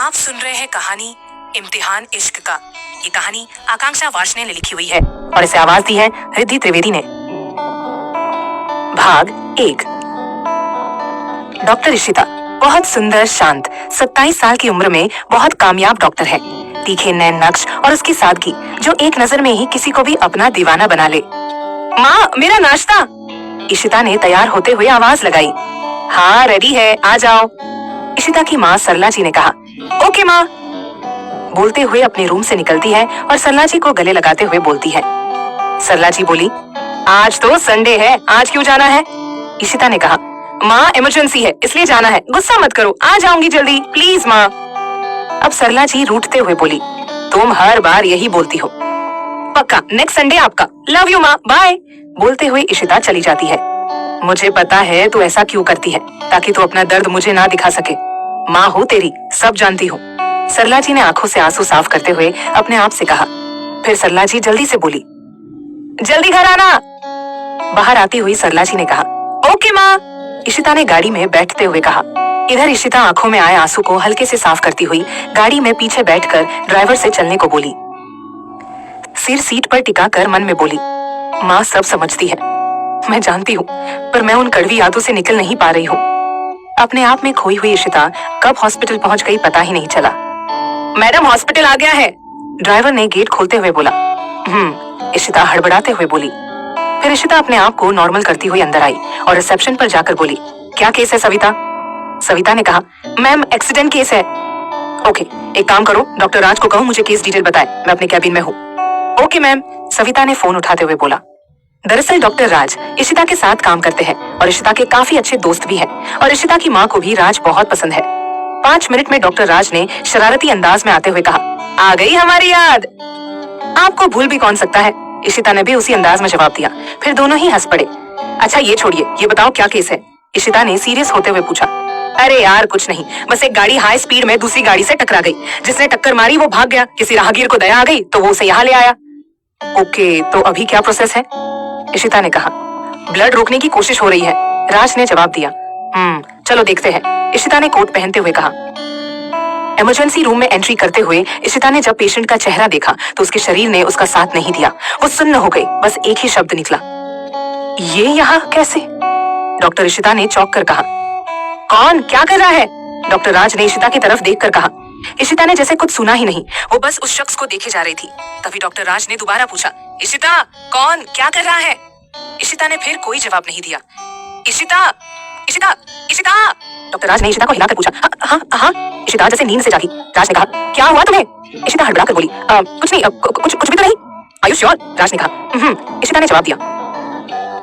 आप सुन रहे हैं कहानी इम्तिहान इश्क का। ये कहानी आकांक्षा वार्ष्णेय ने लिखी हुई है और इसे आवाज दी है रिद्धि त्रिवेदी ने। भाग 1। डॉक्टर इशिता बहुत सुंदर, शांत, 27 साल की उम्र में बहुत कामयाब डॉक्टर है। तीखे नैन नक्श और उसकी सादगी जो एक नजर में ही किसी को भी अपना दीवाना बना ले। माँ, मेरा नाश्ता। इशिता ने तैयार होते हुए आवाज लगाई। हाँ, रेडी है, आ जाओ। इशिता की माँ सरला जी ने कहा। ओके माँ। बोलते हुए अपने रूम से निकलती है और सरला जी को गले लगाते हुए बोलती है। सरला जी बोली, आज तो संडे है, आज क्यों जाना है? इशिता ने कहा, माँ इमरजेंसी है इसलिए जाना है, गुस्सा मत करो, आ जाऊंगी जल्दी, प्लीज माँ। अब सरला जी रूठते हुए बोली, तुम हर बार यही बोलती हो। पक्का नेक्स्ट संडे आपका, लव यू माँ, बाय। बोलते हुए इशिता चली जाती है। मुझे पता है तू ऐसा क्यों करती है, ताकि तू अपना दर्द मुझे ना दिखा सके। माँ हो तेरी, सब जानती हूँ। सरला जी ने आंखों से आंसू साफ करते हुए अपने आप से कहा। फिर सरला जी जल्दी से बोली, जल्दी घर आना। बाहर आती हुई सरला जी ने कहा, ओके माँ। इशिता ने गाड़ी में बैठते हुए कहा। इधर इशिता आंखों में आए आंसू को हल्के से साफ करती हुई गाड़ी में पीछे बैठकर ड्राइवर से चलने को बोली। सिर सीट पर टिकाकर मन में बोली, माँ सब समझती है, मैं जानती हूँ, पर मैं उन कड़वी यादों से निकल नहीं पा रही हूँ। अपने आप में खोई हुई इशिता कब हॉस्पिटल पहुंच गई पता ही नहीं चला। मैडम हॉस्पिटल आ गया है, ड्राइवर ने गेट खोलते हुए बोला। इशिता हड़बड़ाते हुए बोली। फिर इशिता अपने आप को नॉर्मल करती हुई अंदर आई और रिसेप्शन पर जाकर बोली, क्या केस है सविता? सविता ने कहा, मैम एक्सीडेंट केस है। ओके, एक काम करो, डॉक्टर राज को कहो मुझे केस डिटेल बताए, मैं अपने कैबिन में हूँ। ओके मैम, सविता ने फोन उठाते हुए बोला। दरअसल डॉक्टर राज इशिता के साथ काम करते हैं और इशिता के काफी अच्छे दोस्त भी हैं और इशिता की माँ को भी राज बहुत पसंद है। 5 मिनट में डॉक्टर राज ने शरारती अंदाज में आते हुए कहा, आ गई हमारी याद, आपको भूल भी कौन सकता है? इशिता ने भी उसी अंदाज में जवाब दिया। फिर दोनों ही हंस पड़े। अच्छा ये छोड़िए, ये बताओ क्या केस है? इशिता ने सीरियस होते हुए पूछा। अरे यार कुछ नहीं, बस एक गाड़ी हाई स्पीड में दूसरी गाड़ी से टकरा गई, जिसने टक्कर मारी वो भाग गया, किसी राहगीर को दया आ गई तो वो उसे यहाँ ले आया। ओके, तो अभी क्या प्रोसेस है? इशिता ने कहा, ब्लड रोकने की कोशिश हो रही है, राज ने जवाब दिया। चलो देखते हैं, इशिता ने कोट पहनते हुए कहा। इमरजेंसी रूम में एंट्री करते हुए इशिता ने जब पेशेंट का चेहरा देखा तो उसके शरीर ने उसका साथ नहीं दिया। वो सुन्न हो गई, बस एक ही शब्द निकला, ये यहाँ कैसे? डॉक्टर इशिता ने चौंक कर कहा, कौन, क्या कर रहा है? डॉक्टर राज ने इशिता की तरफ देखकर कहा। इशिता ने जैसे कुछ सुना ही नहीं, वो बस उस शख्स को देखे जा रही थी। तभी डॉक्टर राज ने दोबारा पूछा, इशिता कौन, क्या कर रहा है? इशिता ने फिर कोई जवाब नहीं दिया। इशिता, इशिता, इशिता। डॉक्टर राज ने इशिता को हिलाकर पूछा। हाँ। इशिता जैसे नींद से जागी। राज ने कहा, क्या हुआ तुम्हें? इशिता हड़बड़ाकर बोली, कुछ नहीं, कुछ भी तो नहीं। Are you sure? राज ने कहा। इशिता ने जवाब दिया,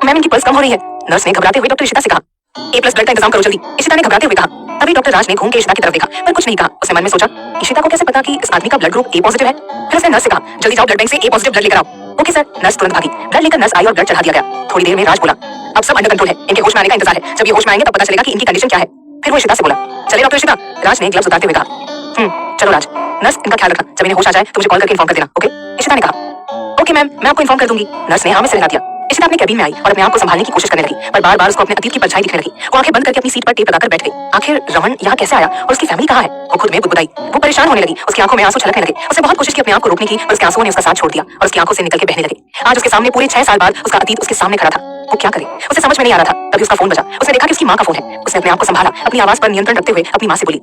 मैम इनकी पल्स कम हो रही है। नर्स ने घबराते हुए डॉक्टर इशिता से कहा, A+ ब्लड का इंतजाम करो जल्दी। इशिता ने घबराते हुए कहा। तभी डॉक्टर राज ने घूम के इशिता की तरफ देखा पर कुछ नहीं कहा। उसने मन में सोचा, इशिता को कैसे पता कि इस आदमी का ब्लड ग्रुप A पॉजिटिव है? फिर उसने नर्स से कहा, जल्दी जाओ ब्लड बैंक से A पॉजिटिव ब्लड लेकर आओ। Okay sir. नर्स तुरंत भागी। ब्लड लेकर नर्स आई और ब्लड चढ़ा दिया गया। थोड़ी देर में राज बोला, अब सब अंडर कंट्रोल है, इनके होश में आने का इंतजार है, जब ये होश में आएंगे तब पता चलेगा कि इनकी कंडीशन क्या है। फिर वो इशिता से बोला, चले डॉक्टर इशिता। राज ने ग्लव्स उतारते हुए कहा, चलो राज। नर्स इनका ख्याल रखना, जब इन्हें होश आ जाए तो मुझे कॉल करके इन्फॉर्म कर देना। ओके? इशिता ने कहा, ओके मैम, मैं आपको इन्फॉर्म कर दूंगी। नर्स ने हाँ में सिर हिला दिया। इशिता अपने कैबिन में आई और अपने आप को संभालने की कोशिश करने लगी, पर बार-बार उसको अपने अतीत की परछाई दिखने लगी। वो आंखें बंद करके अपनी सीट पर टेप लगाकर बैठ गई। आखिर रमन यहाँ कैसे आया और उसकी फैमिली कहाँ है? वो खुद में बुदबुदाई। वो परेशान होने लगी, उसकी आंखों में आंसू छलकने लगे। उसने बहुत कोशिश की अपने आप को रोकने की, पर उसके आंसुओं ने उसका साथ छोड़ दिया और उसकी आंखों से निकल के बहने लगे। आज उसके सामने पूरे 6 साल बाद उसका अतीत उसके सामने खड़ा था। वो क्या करे, उसे समझ में नहीं आ रहा था। तभी उसका फोन बजा। उसने देखा कि उसकी माँ का फोन है। उसने अपने आप को संभाला, अपनी आवाज पर नियंत्रण रखते हुए अपनी माँ से बोली,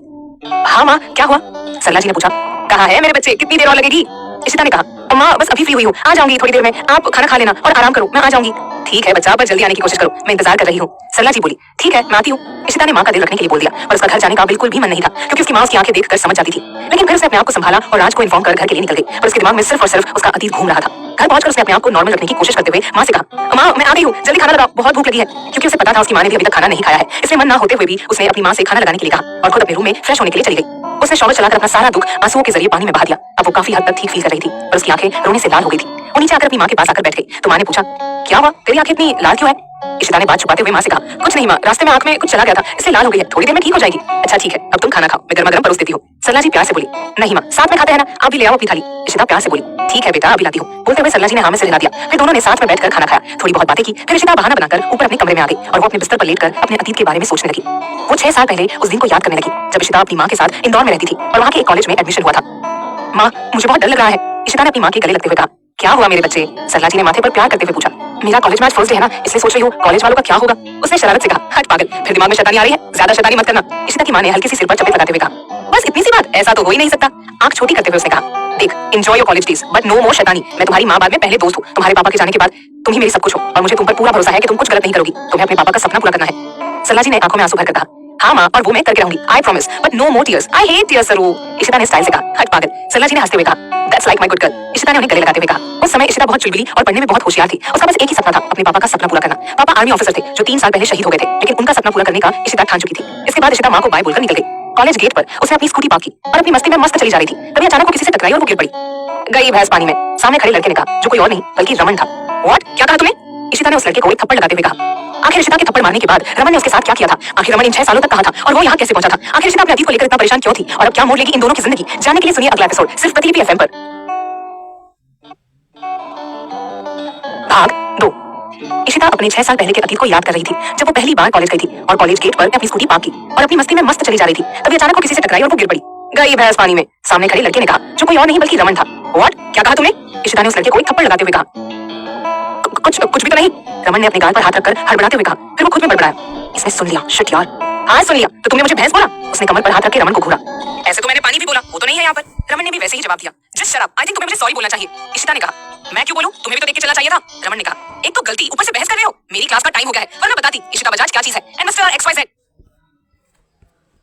हाँ माँ, क्या हुआ? सरला जी ने पूछा, कहाँ है मेरे बच्चे, कितनी देर और लगेगी? इशिता ने कहा, माँ बस अभी फ्री हुई हूँ, आ जाऊंगी थोड़ी देर में, आप खाना खा लेना और आराम करो, मैं आ जाऊंगी। ठीक है बच्चा, बस जल्दी आने की कोशिश करो, मैं इंतजार कर रही हूँ। सरला जी बोली, ठीक है मैं आती हूँ। इशिता ने माँ का दिल रखने के लिए बोल दिया और उसका घर जाने का बिल्कुल भी मन नहीं था, क्योंकि उसकी माँ उसकी आंखें देखकर समझ जाती थी। लेकिन फिर उसने अपने आप को संभाला और राज को इन्फॉर्म कर घर के लिए निकल गई और उसके दिमाग में सिर्फ और सिर्फ उसका अतीत घूम रहा था। घर पहुंचकर उसने अपने आप को नॉर्मल रखने की कोशिश करते हुए माँ से कहा, माँ मैं आ गई हूँ, जल्दी खाना लगाओ, बहुत भूख लगी है। क्योंकि उसे पता था उसकी माँ ने भी अभी तक खाना नहीं खाया है, इसलिए मन ना होते हुए भी उसने अपनी माँ से खाना लगाने के लिए कहा और खुद अपने रूम में फ्रेश होने के लिए चली गई। उसने शॉवर चलाकर अपना सारा दुख आंसुओं के जरिए पानी में बहा दिया। अब वो काफी हद तक ठीक फील कर रही थी और उसकी आंखें रोने से लाल हो गई थी। वो नीचे आकर अपनी माँ के पास आकर बैठ गई तो माँ ने पूछा, क्या हुआ, तेरी आंखें इतनी लाल क्यों है? इशिता ने बात छुपाते हुए माँ से कहा, कुछ नहीं माँ, रास्ते में आंख में कुछ चला गया था, इसलिए लाल हो गई है, थोड़ी देर में ठीक हो जाएगी। अच्छा ठीक है, अब तुम खाना खाओ, मैं गर्मा गर्म परोस देती हूँ। सरला जी प्यार से बोली। नहीं माँ, साथ में खाते हैं ना, आप भी ले आओ अपनी थाली। इशिता प्यार से बोली। ठीक है बेटा, अभी लाती हूँ। बोलते हुए सरला जी ने हाँ में सिर हिला दिया। फिर दोनों ने साथ में बैठकर खाना खाया, थोड़ी बहुत बातें की। फिर इशिता बहाना बनाकर ऊपर अपने कमरे में आ गई और वो अपने बिस्तर पर लेटकर अपने अतीत के बारे में सोचने लगी। वो 6 साल पहले उस दिन को याद करने लगी जब इशिता अपनी माँ के साथ इंदौर में रहती थी और वहाँ के एक कॉलेज में एडमिशन हुआ था। माँ, मुझे बहुत डर लग रहा है, इशिता ने अपनी माँ के गले लगते हुए कहा। क्या हुआ मेरे बच्चे? सरला जी ने माथे पर प्यार करते हुए पूछा। मेरा कॉलेज में आज फर्स्ट डे है ना, इसलिए सोच रही हूँ कॉलेज वालों का क्या होगा। उसने शरारत से कहा। हट पागल, फिर दिमाग में शैतानी आ रही है, ज्यादा शैतानी मत करना। इशिता की माँ ने हल्की सी सिर पर चपेट लगाते हुए कहा। बस इतनी सी बात, ऐसा तो हो ही नहीं सकता। आंख छोटी करते हुए उसने कहा। देख, enjoy your college days but no more शैतानी। मैं तुम्हारी माँ बाद में पहले दोस्त हूँ। तुम्हारे पापा के जाने के बाद तुम ही मेरी सब कुछ हो और मुझे तुम पर पूरा भरोसा है कि तुम कुछ गलत नहीं करोगी। तुम्हें अपने पापा का सपना पूरा करना है। सरला जी ने आंखों में आंसू भरकर कहा। हाँ माँ, और वो मैं करके रहूंगी, I promise, but no more tears, I hate tears Saru. Ishita ने स्टाइल से कहा। हट पागल, सरला जी ने हंसते हुए कहा। That's like my good girl. Ishita ने उन्हें गले लगाते हुए कहा। उस समय इशिता बहुत चुलबुली और पढ़ने में बहुत होशियार थी। उसका बस एक ही सपना था, अपने पापा का सपना पूरा करना। पापा आर्मी ऑफिसर थे जो 3 साल पहले शहीद हो गए थे, लेकिन उनका सपना पूरा करने का इशिता ठान चुकी थी। इसके बाद इशिता माँ को बाय बोलकर निकल गई। कॉलेज गेट पर उसने अपनी स्कूटी पार्क की और अपनी मस्ती में मस्त चली जा रही थी। तभी अचानक वो किसी से टकराई और वो गिर पड़ी। गई भैंस पानी में। सामने खड़े लड़के ने कहा, जो कोई और नहीं बल्कि रमन था। व्हाट? क्या कहा तुमने? इशिता ने उस लड़के को एक थप्पड़ लगाते हुए कहा। आखिर इशिता के थप्पड़ मारने के बाद रमन ने उसके साथ क्या किया था? आखिर रमन इन 6 सालों तक कहा था और वो यहाँ कैसे पहुंचा था? आखिर इशिता अपने अतीत को लेकर इतना परेशान क्यों थी और अब क्या मोड़ लेगी इन दोनों की जिंदगी? जानने के लिए सुनिए अगला एपिसोड सिर्फ प्रतिलिपि एफएम पर। भाग 2। इशिता अपने 6 साल पहले के अतीत को याद कर रही थी जब वो पहली बार कॉलेज गई थी और कॉलेज गेट पर अपनी स्कूटी पार्क की और अपनी मस्ती में मस्त चली जा रही थी। तभी अचानक वो किसी से टकराई और वो गिर पड़ी। गई भैंस पानी में। सामने खड़े लड़के ने कहा, जो कोई और नहीं बल्कि रमन था। व्हाट? क्या कहा तुमने? इशिता ने उस लड़के को एक थप्पड़ लगाते हुए कहा। कुछ भी तो नहीं। रमन ने अपने गाल पर हाथ रखकर हड़बड़ाते हुए कहा। फिर वो खुद में बड़बड़ाया। इसने सुन लिया, शिट यार। हाँ सुन लिया, तो तुमने मुझे भैंस बोला? उसने कमर पर हाथ रख के रमन को घूरा। ऐसे तो मैंने पानी भी बोला, वो तो नहीं है यहाँ पर। रमन ने भी वैसे ही जवाब दिया। Just shut up, I think तुम्हें मुझे सॉरी बोलना चाहिए। इशिता ने कहा। मैं क्यों बोलूं? तुम्हें भी तो देख के चलना चाहिए था। रमन ने कहा। एक तो गलती, ऊपर से बहस कर रहे हो। मेरी क्लास का टाइम हो गया है, वरना बताती इशिता बजाज क्या चीज है। And mister XYZ